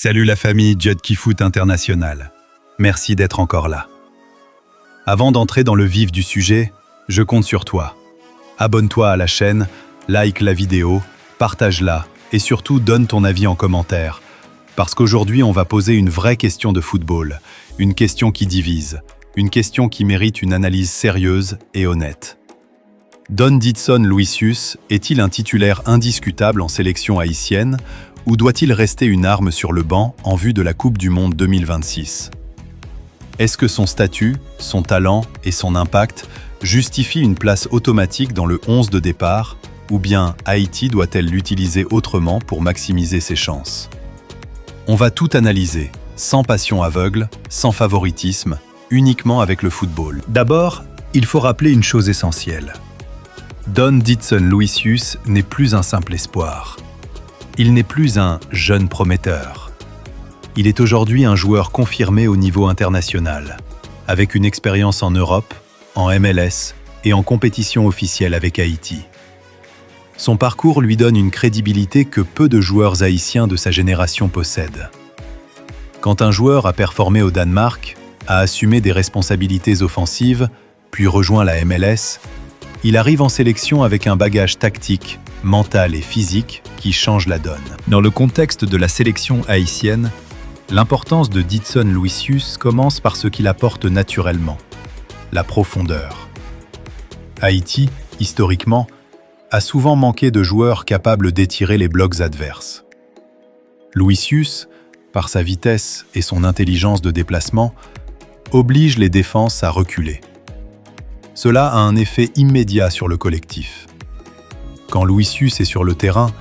Salut la famille Judkey Foot International. Merci d'être encore là. Avant d'entrer dans le vif du sujet, je compte sur toi. Abonne-toi à la chaîne, like la vidéo, partage-la et surtout donne ton avis en commentaire. Parce qu'aujourd'hui, on va poser une vraie question de football, une question qui divise, une question qui mérite une analyse sérieuse et honnête. Don Didson Luisius est-il un titulaire indiscutable en sélection haïtienne ou doit-il rester une arme sur le banc en vue de la Coupe du Monde 2026 ? Est-ce que son statut, son talent et son impact justifient une place automatique dans le 11 de départ ou bien Haïti doit-elle l'utiliser autrement pour maximiser ses chances ? On va tout analyser, sans passion aveugle, sans favoritisme, uniquement avec le football. D'abord, il faut rappeler une chose essentielle. Don Didson Luisius n'est plus un simple espoir. Il n'est plus un jeune prometteur. Il est aujourd'hui un joueur confirmé au niveau international, avec une expérience en Europe, en MLS et en compétition officielle avec Haïti. Son parcours lui donne une crédibilité que peu de joueurs haïtiens de sa génération possèdent. Quand un joueur a performé au Danemark, a assumé des responsabilités offensives, puis rejoint la MLS, il arrive en sélection avec un bagage tactique, mental et physique qui change la donne. Dans le contexte de la sélection haïtienne, l'importance de Didson Luisius commence par ce qu'il apporte naturellement, la profondeur. Haïti, historiquement, a souvent manqué de joueurs capables d'étirer les blocs adverses. Luisius, par sa vitesse et son intelligence de déplacement, oblige les défenses à reculer. Cela a un effet immédiat sur le collectif. Quand Luisius est sur le terrain,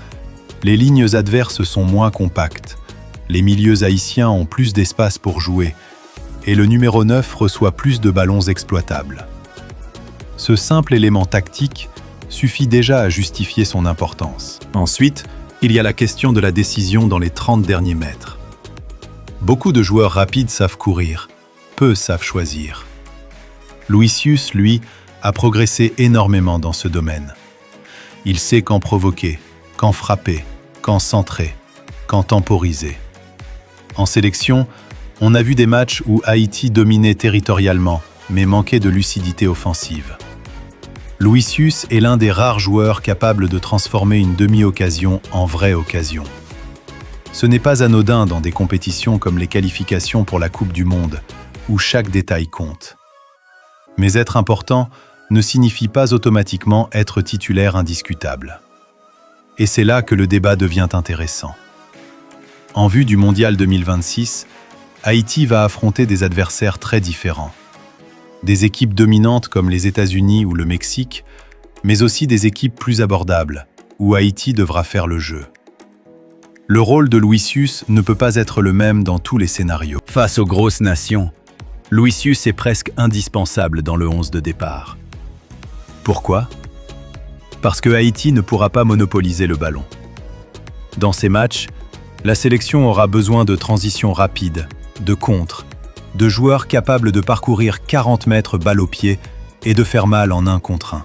les lignes adverses sont moins compactes, les milieux haïtiens ont plus d'espace pour jouer, et le numéro 9 reçoit plus de ballons exploitables. Ce simple élément tactique suffit déjà à justifier son importance. Ensuite, il y a la question de la décision dans les 30 derniers mètres. Beaucoup de joueurs rapides savent courir, peu savent choisir. Luisius, lui, a progressé énormément dans ce domaine. Il sait quand provoquer, quand frapper, quand centrer, quand temporiser. En sélection, on a vu des matchs où Haïti dominait territorialement, mais manquait de lucidité offensive. Luisius est l'un des rares joueurs capables de transformer une demi-occasion en vraie occasion. Ce n'est pas anodin dans des compétitions comme les qualifications pour la Coupe du Monde, où chaque détail compte. Mais être important ne signifie pas automatiquement être titulaire indiscutable. Et c'est là que le débat devient intéressant. En vue du Mondial 2026, Haïti va affronter des adversaires très différents. Des équipes dominantes comme les États-Unis ou le Mexique, mais aussi des équipes plus abordables, où Haïti devra faire le jeu. Le rôle de Luisius ne peut pas être le même dans tous les scénarios. Face aux grosses nations, Luisius est presque indispensable dans le 11 de départ. Pourquoi ? Parce que Haïti ne pourra pas monopoliser le ballon. Dans ces matchs, la sélection aura besoin de transitions rapides, de contres, de joueurs capables de parcourir 40 mètres balle au pied et de faire mal en 1 contre 1.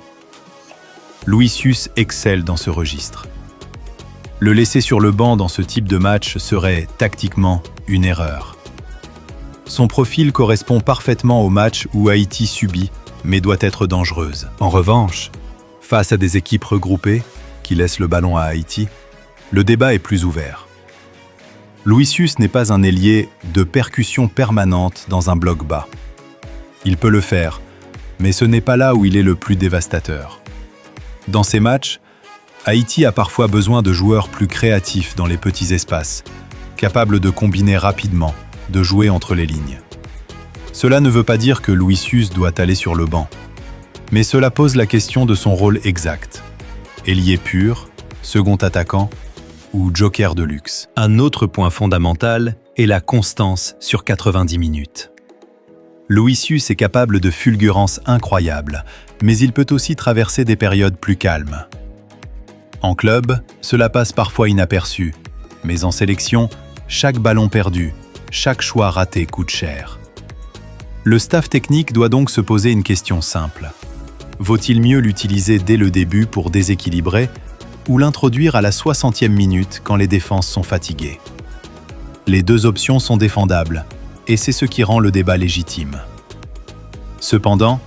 Luisius excelle dans ce registre. Le laisser sur le banc dans ce type de match serait, tactiquement, une erreur. Son profil correspond parfaitement au match où Haïti subit, mais doit être dangereuse. En revanche, face à des équipes regroupées, qui laissent le ballon à Haïti, le débat est plus ouvert. Luisius n'est pas un ailier de percussion permanente dans un bloc bas. Il peut le faire, mais ce n'est pas là où il est le plus dévastateur. Dans ces matchs, Haïti a parfois besoin de joueurs plus créatifs dans les petits espaces, capables de combiner rapidement, de jouer entre les lignes. Cela ne veut pas dire que Luisius doit aller sur le banc, mais cela pose la question de son rôle exact. Ailier pur, second attaquant ou joker de luxe. Un autre point fondamental est la constance sur 90 minutes. Luisius est capable de fulgurances incroyables, mais il peut aussi traverser des périodes plus calmes. En club, cela passe parfois inaperçu, mais en sélection, chaque ballon perdu, chaque choix raté coûte cher. Le staff technique doit donc se poser une question simple. Vaut-il mieux l'utiliser dès le début pour déséquilibrer ou l'introduire à la 60e minute quand les défenses sont fatiguées ? Les deux options sont défendables, et c'est ce qui rend le débat légitime. Cependant,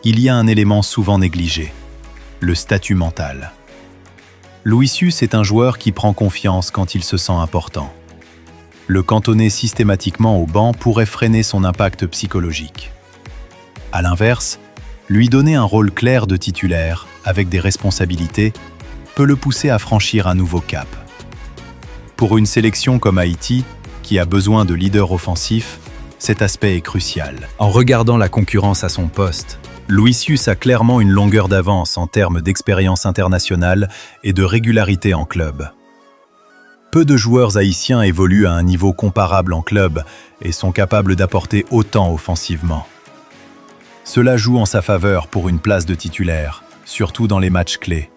il y a un élément souvent négligé, le statut mental. Luisius est un joueur qui prend confiance quand il se sent important. Le cantonner systématiquement au banc pourrait freiner son impact psychologique. À l'inverse, lui donner un rôle clair de titulaire, avec des responsabilités, peut le pousser à franchir un nouveau cap. Pour une sélection comme Haïti, qui a besoin de leaders offensifs, cet aspect est crucial. En regardant la concurrence à son poste, Luisius a clairement une longueur d'avance en termes d'expérience internationale et de régularité en club. Peu de joueurs haïtiens évoluent à un niveau comparable en club et sont capables d'apporter autant offensivement. Cela joue en sa faveur pour une place de titulaire, surtout dans les matchs clés.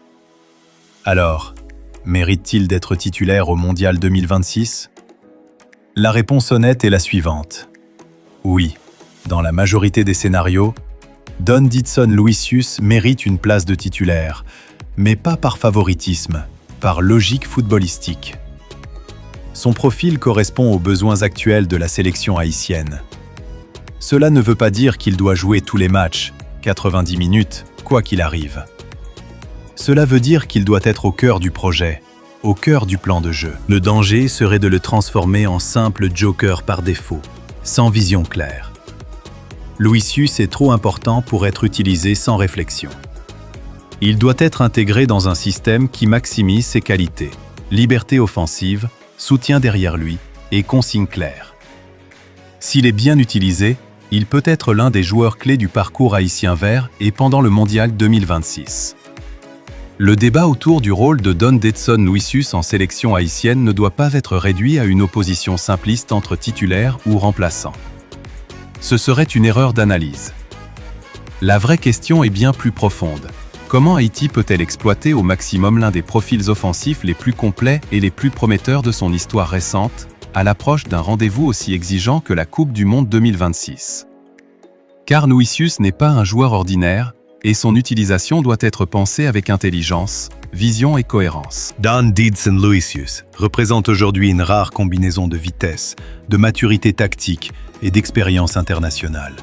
Alors, mérite-t-il d'être titulaire au Mondial 2026 ? La réponse honnête est la suivante. Oui, dans la majorité des scénarios, Don Didson Luisius mérite une place de titulaire, mais pas par favoritisme, par logique footballistique. Son profil correspond aux besoins actuels de la sélection haïtienne. Cela ne veut pas dire qu'il doit jouer tous les matchs, 90 minutes, quoi qu'il arrive. Cela veut dire qu'il doit être au cœur du projet, au cœur du plan de jeu. Le danger serait de le transformer en simple joker par défaut, sans vision claire. Luisius est trop important pour être utilisé sans réflexion. Il doit être intégré dans un système qui maximise ses qualités, liberté offensive, soutien derrière lui et consignes claires. S'il est bien utilisé, il peut être l'un des joueurs clés du parcours haïtien vert et pendant le Mondial 2026. Le débat autour du rôle de Don Didson Luisius en sélection haïtienne ne doit pas être réduit à une opposition simpliste entre titulaire ou remplaçant. Ce serait une erreur d'analyse. La vraie question est bien plus profonde. Comment Haïti peut-elle exploiter au maximum l'un des profils offensifs les plus complets et les plus prometteurs de son histoire récente, à l'approche d'un rendez-vous aussi exigeant que la Coupe du Monde 2026 ? Car Luisius n'est pas un joueur ordinaire, et son utilisation doit être pensée avec intelligence, vision et cohérence. Don Didson Luisius représente aujourd'hui une rare combinaison de vitesse, de maturité tactique et d'expérience internationale.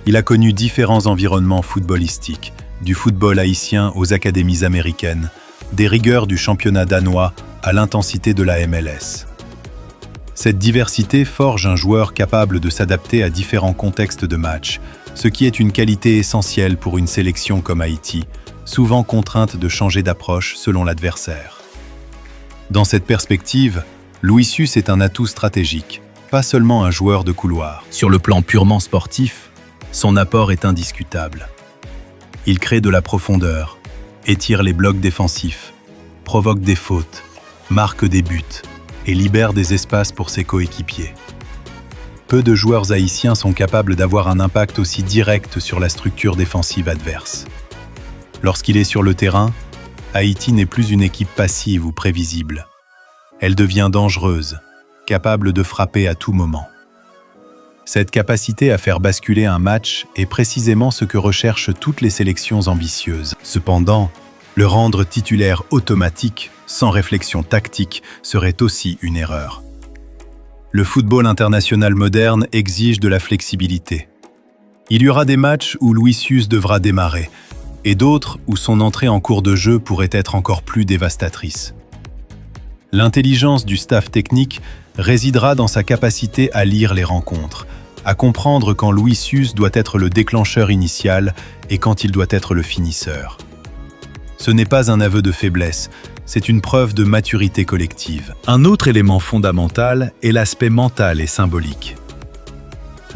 Il a connu différents environnements footballistiques, du football haïtien aux académies américaines, des rigueurs du championnat danois à l'intensité de la MLS. Cette diversité forge un joueur capable de s'adapter à différents contextes de match, ce qui est une qualité essentielle pour une sélection comme Haïti, souvent contrainte de changer d'approche selon l'adversaire. Dans cette perspective, Luisius est un atout stratégique, pas seulement un joueur de couloir. Sur le plan purement sportif, son apport est indiscutable. Il crée de la profondeur, étire les blocs défensifs, provoque des fautes, marque des buts et libère des espaces pour ses coéquipiers. Peu de joueurs haïtiens sont capables d'avoir un impact aussi direct sur la structure défensive adverse. Lorsqu'il est sur le terrain, Haïti n'est plus une équipe passive ou prévisible. Elle devient dangereuse, capable de frapper à tout moment. Cette capacité à faire basculer un match est précisément ce que recherchent toutes les sélections ambitieuses. Cependant, le rendre titulaire automatique, sans réflexion tactique, serait aussi une erreur. Le football international moderne exige de la flexibilité. Il y aura des matchs où Luisius devra démarrer, et d'autres où son entrée en cours de jeu pourrait être encore plus dévastatrice. L'intelligence du staff technique résidera dans sa capacité à lire les rencontres, à comprendre quand Luisius doit être le déclencheur initial et quand il doit être le finisseur. Ce n'est pas un aveu de faiblesse, c'est une preuve de maturité collective. Un autre élément fondamental est l'aspect mental et symbolique.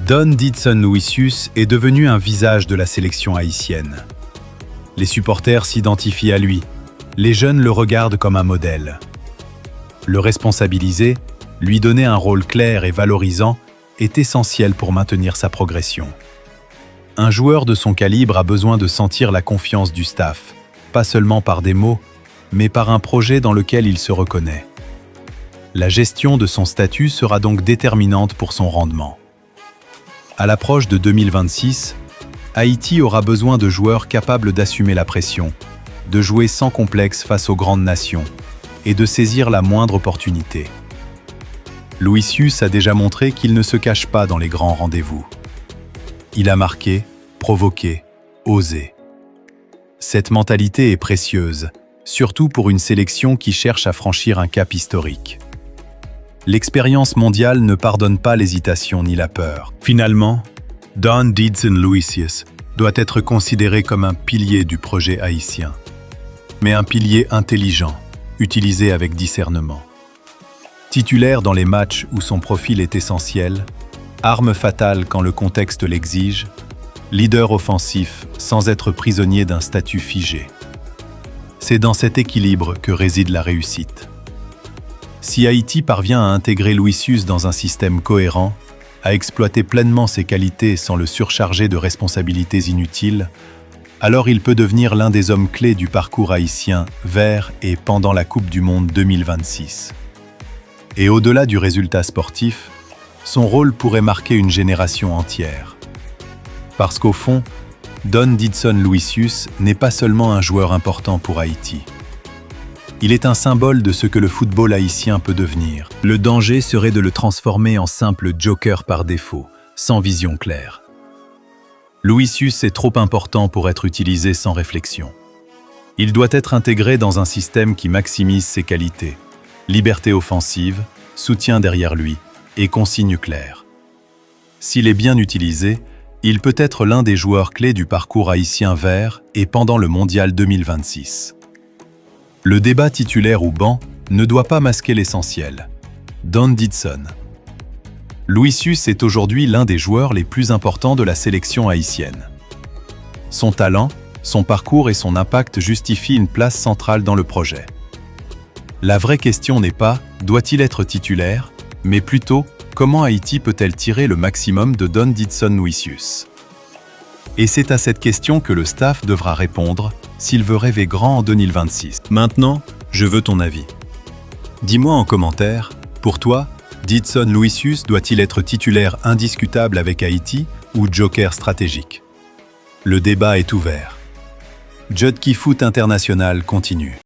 Don Didson Luisius est devenu un visage de la sélection haïtienne. Les supporters s'identifient à lui, les jeunes le regardent comme un modèle. Le responsabiliser, lui donner un rôle clair et valorisant, est essentiel pour maintenir sa progression. Un joueur de son calibre a besoin de sentir la confiance du staff, pas seulement par des mots, mais par un projet dans lequel il se reconnaît. La gestion de son statut sera donc déterminante pour son rendement. À l'approche de 2026, Haïti aura besoin de joueurs capables d'assumer la pression, de jouer sans complexe face aux grandes nations et de saisir la moindre opportunité. Luisius a déjà montré qu'il ne se cache pas dans les grands rendez-vous. Il a marqué, provoqué, osé. Cette mentalité est précieuse, surtout pour une sélection qui cherche à franchir un cap historique. L'expérience mondiale ne pardonne pas l'hésitation ni la peur. Finalement, Don Didson Luisius doit être considéré comme un pilier du projet haïtien, mais un pilier intelligent, utilisé avec discernement. Titulaire dans les matchs où son profil est essentiel, arme fatale quand le contexte l'exige, leader offensif sans être prisonnier d'un statut figé. C'est dans cet équilibre que réside la réussite. Si Haïti parvient à intégrer Luisius dans un système cohérent, à exploiter pleinement ses qualités sans le surcharger de responsabilités inutiles, alors il peut devenir l'un des hommes clés du parcours haïtien vers et pendant la Coupe du Monde 2026. Et au-delà du résultat sportif, son rôle pourrait marquer une génération entière. Parce qu'au fond, Don Didson Luisius n'est pas seulement un joueur important pour Haïti. Il est un symbole de ce que le football haïtien peut devenir. Le danger serait de le transformer en simple joker par défaut, sans vision claire. Luisius est trop important pour être utilisé sans réflexion. Il doit être intégré dans un système qui maximise ses qualités. Liberté offensive, soutien derrière lui et consignes claires. S'il est bien utilisé, il peut être l'un des joueurs clés du parcours haïtien vers et pendant le Mondial 2026. Le débat titulaire ou banc ne doit pas masquer l'essentiel. Don Didson. Luisius est aujourd'hui l'un des joueurs les plus importants de la sélection haïtienne. Son talent, son parcours et son impact justifient une place centrale dans le projet. La vraie question n'est pas « doit-il être titulaire ?», mais plutôt « comment Haïti peut-elle tirer le maximum de Don Didson Luisius ?» Et c'est à cette question que le staff devra répondre s'il veut rêver grand en 2026. Maintenant, je veux ton avis. Dis-moi en commentaire, pour toi, Didson Luisius doit-il être titulaire indiscutable avec Haïti ou joker stratégique? Le débat est ouvert. Judkey Foot International continue.